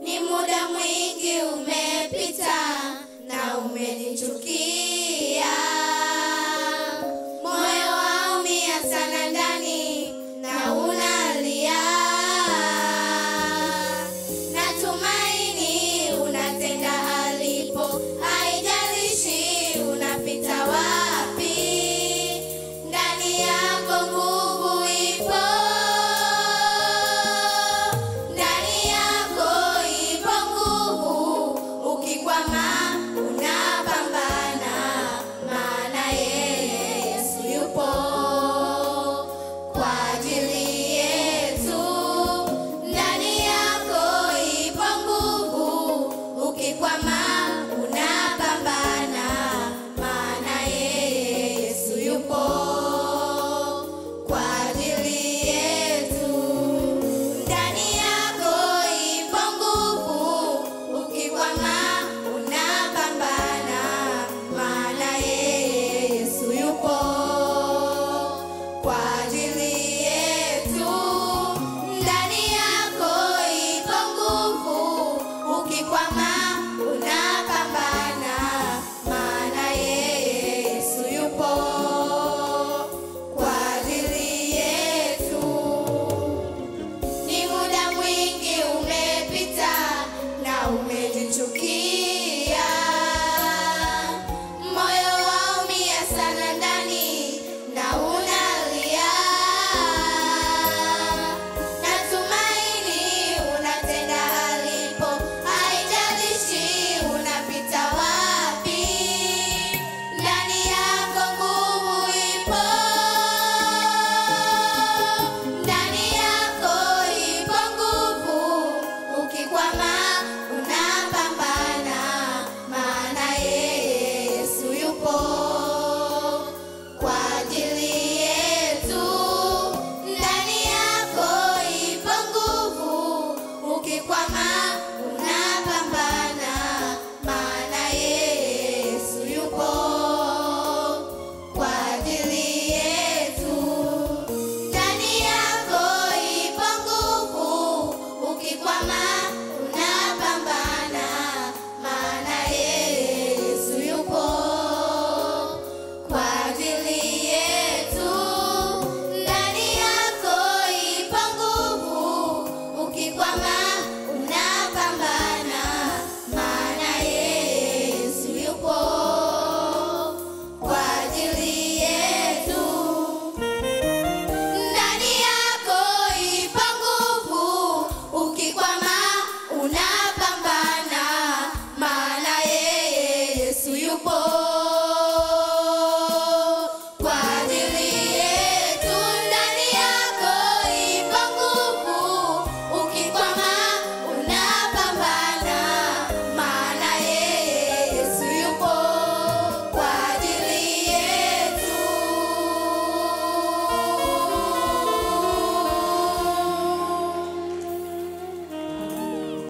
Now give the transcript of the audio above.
Ni muda mwingi umepita na umenichukia. Moyo waumia sana ndani na unalia. Natumaini unatenda alipo, haijalishi unapita wapi. Ndani yako nguvu ipo, ndani yako ipo nguvu. Ukikwama unapambana, maana yeye Yesu yupo kwa ajili yetu. Ndani yako ipo nguvu. Ukikwama unapambana, maana yeye Yesu yupo kwa ajili yetu. Ndani yako ipo nguvu. Ukikwama unapambana, maana yeye Yesu yupo kwa ajili yetu. Ndani yako ipo nguvu. Ukikwama unapambana, maana yeye Yesu yupo kwa ajili yetu. Ni muda mwingi umepita na umenichukia. Moyo waumia sana ndani na unalia. Natumaini unatenda alipo, haijalishi unapita wapi. Ndani yako nguvu ipo, ndani yako ipo nguvu. Ukikwama unapambana, maana yeye Yesu yupo kwa ajili yetu. Ndani yako ipo nguvu. Ukikwama